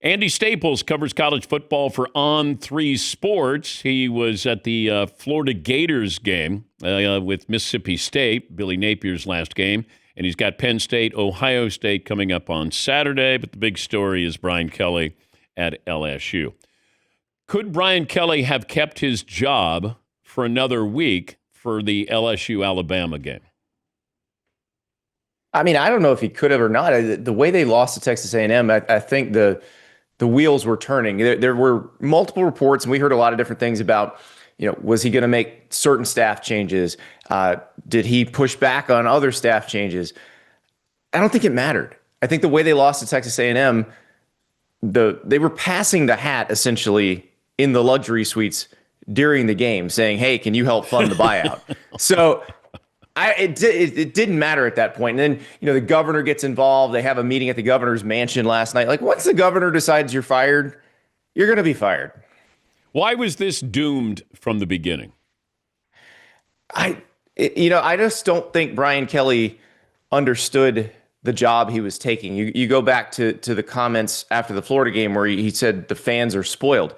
Andy Staples covers college football for On3 Sports. He was at the Florida Gators game with Mississippi State, Billy Napier's last game, and he's got Penn State, Ohio State coming up on Saturday, but the big story is Brian Kelly at LSU. Could Brian Kelly have kept his job for another week for the LSU-Alabama game? I mean, I don't know if he could have or not. The way they lost to Texas A&M, I think the wheels were turning. There were multiple reports, and we heard a lot of different things about, was he going to make certain staff changes? Did he push back on other staff changes? I don't think it mattered. I think the way they lost to Texas A&M, they were passing the hat essentially in the luxury suites during the game, saying, "Hey, can you help fund the buyout?" So it didn't matter at that point. And then, the governor gets involved. They have a meeting at the governor's mansion last night. Like, once the governor decides you're fired, you're going to be fired. Why was this doomed from the beginning? I just don't think Brian Kelly understood the job he was taking. You go back to the comments after the Florida game where he said the fans are spoiled.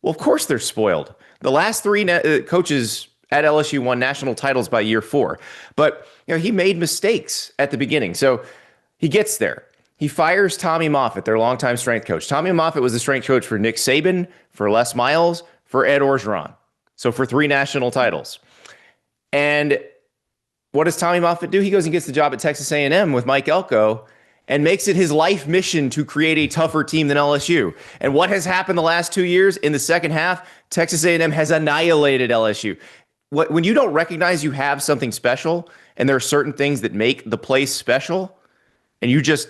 Well, of course they're spoiled. The last three coaches at LSU won national titles by year 4. But he made mistakes at the beginning. So he gets there. He fires Tommy Moffitt, their longtime strength coach. Tommy Moffitt was the strength coach for Nick Saban, for Les Miles, for Ed Orgeron. So for 3 national titles. And what does Tommy Moffitt do? He goes and gets the job at Texas A&M with Mike Elko and makes it his life mission to create a tougher team than LSU. And what has happened the last 2 years? In the second half, Texas A&M has annihilated LSU. When you don't recognize you have something special and there are certain things that make the place special and you just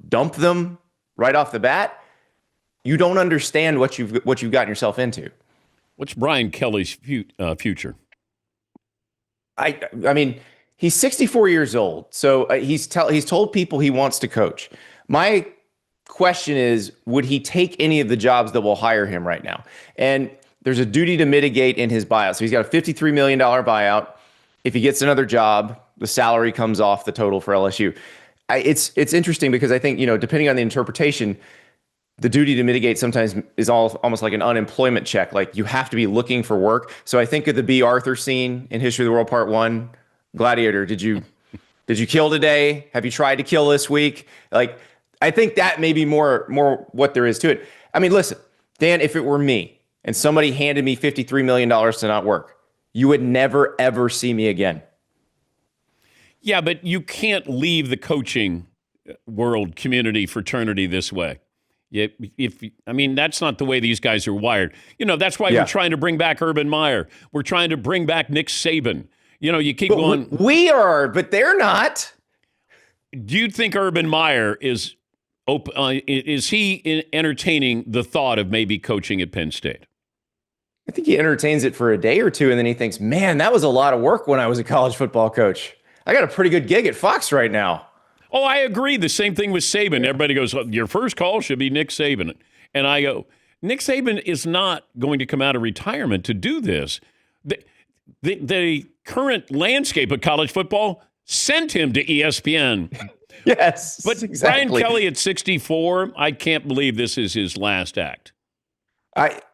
dump them right off the bat, you don't understand what you've gotten yourself into. What's Brian Kelly's future? I mean, he's 64 years old, so he's told people he wants to coach. My question is, would he take any of the jobs that will hire him right now? And there's a duty to mitigate in his buyout. So he's got a $53 million buyout. If he gets another job, the salary comes off the total for LSU. It's interesting because I think, depending on the interpretation, the duty to mitigate sometimes is almost like an unemployment check. Like, you have to be looking for work. So I think of the B. Arthur scene in History of the World Part 1. Gladiator, did you kill today? Have you tried to kill this week? Like, I think that may be more what there is to it. I mean, listen, Dan, if it were me and somebody handed me $53 million to not work, you would never, ever see me again. Yeah, but you can't leave the coaching world, community, fraternity this way. That's not the way these guys are wired. That's why we're trying to bring back Urban Meyer. We're trying to bring back Nick Saban. You keep going. We are, but they're not. Do you think Urban Meyer is he entertaining the thought of maybe coaching at Penn State? I think he entertains it for a day or two, and then he thinks, man, that was a lot of work when I was a college football coach. I got a pretty good gig at Fox right now. Oh, I agree. The same thing with Saban. Everybody goes, your first call should be Nick Saban. And I go, Nick Saban is not going to come out of retirement to do this. The current landscape of college football sent him to ESPN. Yes, but exactly. Brian Kelly at 64, I can't believe this is his last act.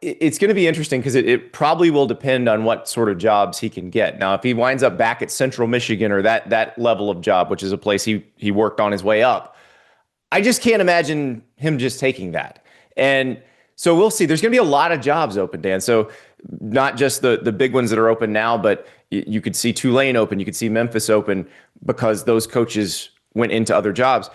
It's going to be interesting because it probably will depend on what sort of jobs he can get. Now, if he winds up back at Central Michigan or that level of job, which is a place he worked on his way up, I just can't imagine him just taking that. And so we'll see. There's going to be a lot of jobs open, Dan. So not just the big ones that are open now, but you could see Tulane open. You could see Memphis open because those coaches went into other jobs.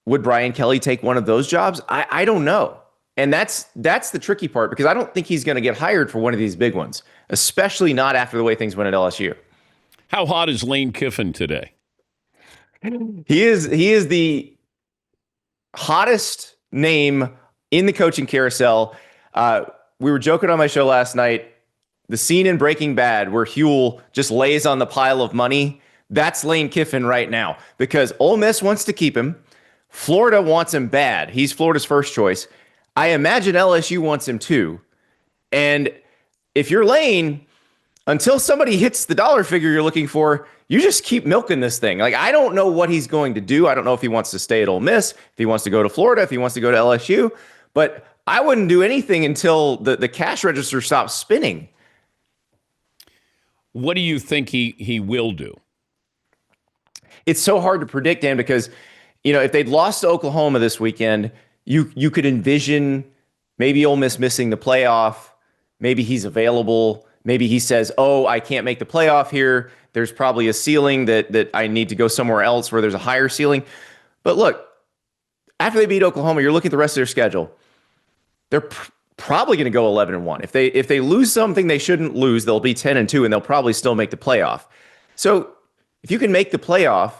Would Brian Kelly take one of those jobs? I don't know. And that's the tricky part because I don't think he's going to get hired for one of these big ones, especially not after the way things went at LSU. How hot is Lane Kiffin today? He is the hottest name in the coaching carousel. We were joking on my show last night. The scene in Breaking Bad where Huel just lays on the pile of money, that's Lane Kiffin right now because Ole Miss wants to keep him. Florida wants him bad. He's Florida's first choice. I imagine LSU wants him too. And if you're Lane, until somebody hits the dollar figure you're looking for, you just keep milking this thing. Like, I don't know what he's going to do. I don't know if he wants to stay at Ole Miss, if he wants to go to Florida, if he wants to go to LSU. But I wouldn't do anything until the cash register stops spinning. What do you think he will do? It's so hard to predict, Dan, because if they'd lost to Oklahoma this weekend, you could envision maybe Ole Miss missing the playoff. Maybe he's available. Maybe he says, "Oh, I can't make the playoff here. There's probably a ceiling that I need to go somewhere else where there's a higher ceiling." But look, after they beat Oklahoma, you're looking at the rest of their schedule. They're probably going to go 11-1. If they lose something they shouldn't lose, they'll be 10-2, and they'll probably still make the playoff. So if you can make the playoff,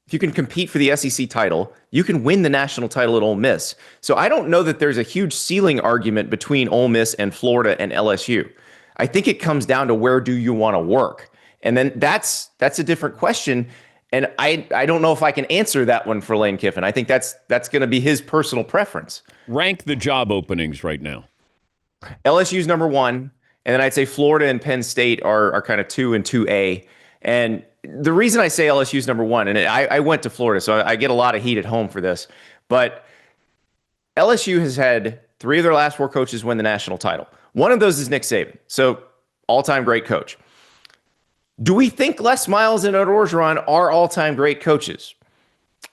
if you can compete for the SEC title, you can win the national title at Ole Miss. So I don't know that there's a huge ceiling argument between Ole Miss and Florida and LSU. I think it comes down to where do you want to work? And then that's a different question. And I don't know if I can answer that one for Lane Kiffin. I think that's going to be his personal preference. Rank the job openings right now. LSU's number 1, and then I'd say Florida and Penn State are kind of 2 and 2A. And the reason I say LSU's number 1, and I went to Florida, so I get a lot of heat at home for this, but LSU has had 3 of their last 4 coaches win the national title. One of those is Nick Saban, so all-time great coach. Do we think Les Miles and Ed Orgeron are all-time great coaches?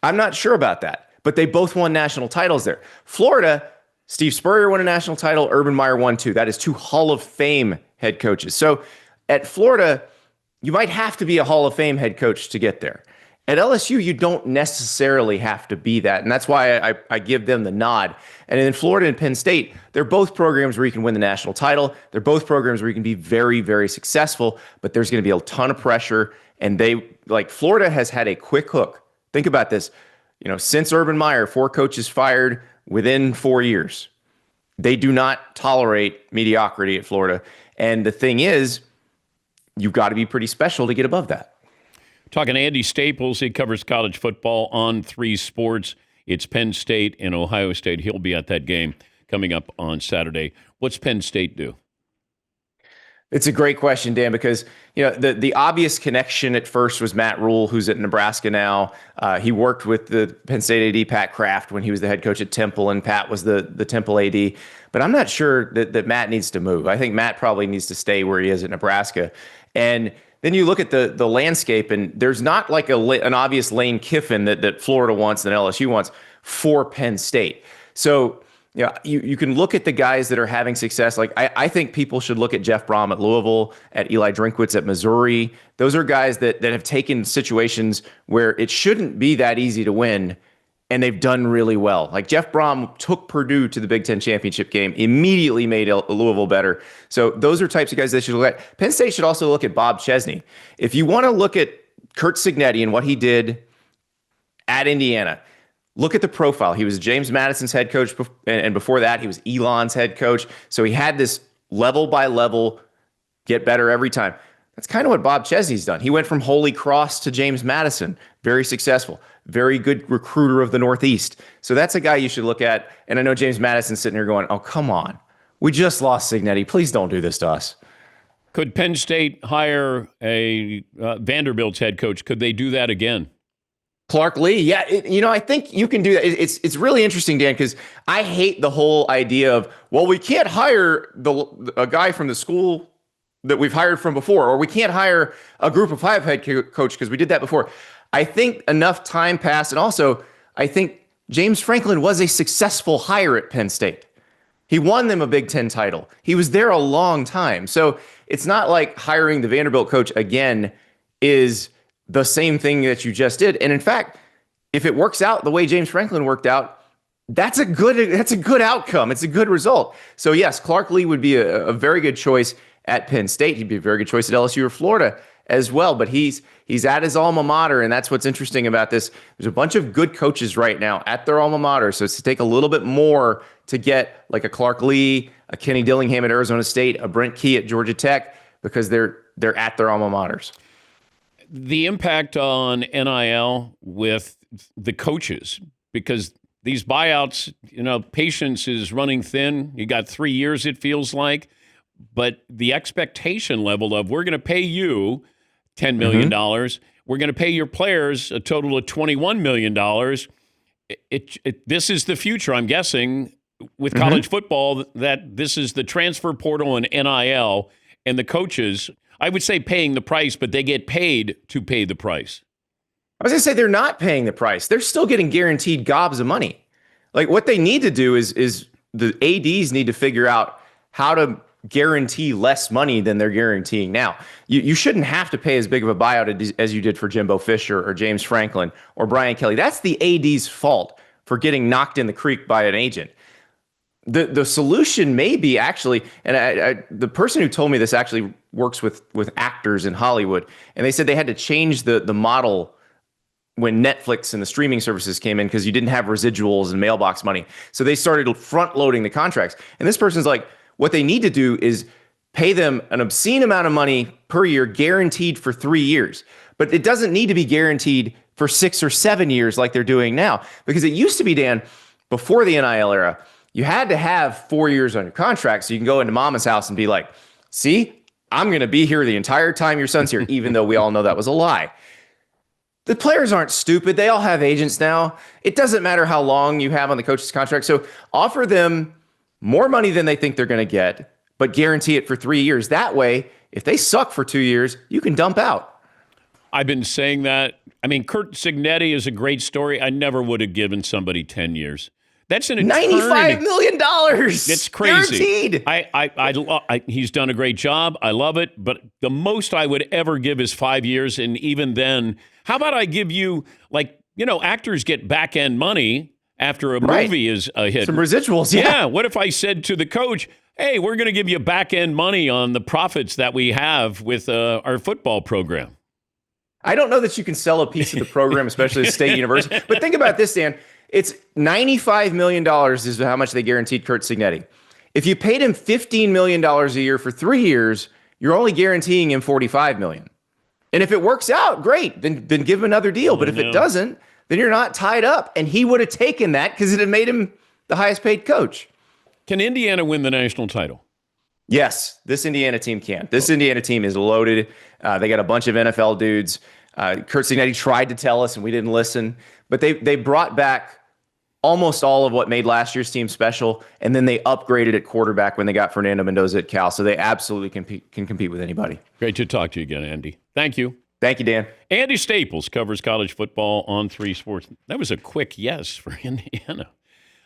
I'm not sure about that, but they both won national titles there. Florida, Steve Spurrier won a national title, Urban Meyer won 2. That is 2 Hall of Fame head coaches. So at Florida, you might have to be a Hall of Fame head coach to get there. At LSU, you don't necessarily have to be that, and that's why I give them the nod. And in Florida and Penn State, they're both programs where you can win the national title. They're both programs where you can be very, very successful, but there's going to be a ton of pressure, and Florida has had a quick hook. Think about this. Since Urban Meyer, 4 coaches fired within 4 years. They do not tolerate mediocrity at Florida. And the thing is, you've got to be pretty special to get above that. Talking to Andy Staples, he covers college football on 3 Sports. It's Penn State and Ohio State. He'll be at that game coming up on Saturday. What's Penn State do? It's a great question, Dan, because the obvious connection at first was Matt Rule, who's at Nebraska now. He worked with the Penn State AD, Pat Kraft, when he was the head coach at Temple, and Pat was the Temple AD. But I'm not sure that Matt needs to move. I think Matt probably needs to stay where he is at Nebraska. And then you look at the landscape, and there's not like an obvious Lane Kiffin that Florida wants and LSU wants for Penn State. So you can look at the guys that are having success. Like I think people should look at Jeff Brom at Louisville, at Eli Drinkwitz at Missouri. Those are guys that have taken situations where it shouldn't be that easy to win, and they've done really well. Like Jeff Brom took Purdue to the Big Ten championship game, immediately made Louisville better. So those are types of guys they should look at. Penn State should also look at Bob Chesney. If you want to look at Kurt Cignetti and what he did at Indiana, look at the profile. He was James Madison's head coach, and before that, he was Elon's head coach. So he had this level by level, get better every time. That's kind of what Bob Chesney's done. He went from Holy Cross to James Madison, very successful, very good recruiter of the Northeast. So that's a guy you should look at. And I know James Madison's sitting here going, "Oh, come on. We just lost Cignetti. Please don't do this to us." Could Penn State hire a Vanderbilt's head coach? Could they do that again? Clark Lee, yeah, I think you can do that. It's really interesting, Dan, because I hate the whole idea of, well, we can't hire a guy from the school that we've hired from before, or we can't hire a group of 5 head coach because we did that before. I think enough time passed, and also I think James Franklin was a successful hire at Penn State. He won them a Big Ten title. He was there a long time. So it's not like hiring the Vanderbilt coach again is the same thing that you just did. And in fact, if it works out the way James Franklin worked out, that's a good outcome. It's a good result. So yes, Clark Lee would be a very good choice at Penn State. He'd be a very good choice at LSU or Florida as well. But he's at his alma mater, and that's what's interesting about this. There's a bunch of good coaches right now at their alma mater, so it's to take a little bit more to get like a Clark Lee, a Kenny Dillingham at Arizona State, a Brent Key at Georgia Tech, because they're at their alma maters. The impact on NIL with the coaches, because these buyouts, patience is running thin. You got 3 years, it feels like. But the expectation level of we're going to pay you $10 million, we're going to pay your players a total of $21 million. This is the future, I'm guessing, with college football that this is the transfer portal and NIL, and the coaches, I would say paying the price, but they get paid to pay the price. I was going to say they're not paying the price. They're still getting guaranteed gobs of money. Like what they need to do is the ADs need to figure out how to guarantee less money than they're guaranteeing now. You shouldn't have to pay as big of a buyout as you did for Jimbo Fisher or James Franklin or Brian Kelly. That's the AD's fault for getting knocked in the creek by an agent. The solution may be actually, and the person who told me this actually works with actors in Hollywood, and they said they had to change the model when Netflix and the streaming services came in because you didn't have residuals and mailbox money. So they started front loading the contracts. And this person's like, what they need to do is pay them an obscene amount of money per year, guaranteed for 3 years. But it doesn't need to be guaranteed for 6 or 7 years like they're doing now. Because it used to be, Dan, before the NIL era, you had to have 4 years on your contract so you can go into mama's house and be like, see, I'm going to be here the entire time your son's here, even though we all know that was a lie. The players aren't stupid. They all have agents now. It doesn't matter how long you have on the coach's contract. So offer them more money than they think they're going to get, but guarantee it for 3 years. That way, if they suck for 2 years, you can dump out. I've been saying that. I mean, Curt Cignetti is a great story. I never would have given somebody 10 years. That's an eternity. $95 million. It's crazy. Guaranteed. He's done a great job. I love it. But the most I would ever give is 5 years. And even then, how about I give you, actors get back end money after a movie is a hit. Some residuals. Yeah. What if I said to the coach, hey, we're going to give you back end money on the profits that we have with our football program? I don't know that you can sell a piece of the program, especially at State University. But think about this, Dan. It's $95 million is how much they guaranteed Curt Cignetti. If you paid him $15 million a year for 3 years, you're only guaranteeing him $45 million. And if it works out, great, then give him another deal. But if it doesn't, then you're not tied up. And he would have taken that because it had made him the highest paid coach. Can Indiana win the national title? Yes, this Indiana team can. This Indiana team is loaded. They got a bunch of NFL dudes. Curt Cignetti tried to tell us, and we didn't listen. But they brought back almost all of what made last year's team special, and then they upgraded at quarterback when they got Fernando Mendoza at Cal. So they absolutely can compete with anybody. Great to talk to you again, Andy. Thank you. Thank you, Dan. Andy Staples covers college football on 3 Sports. That was a quick yes for Indiana.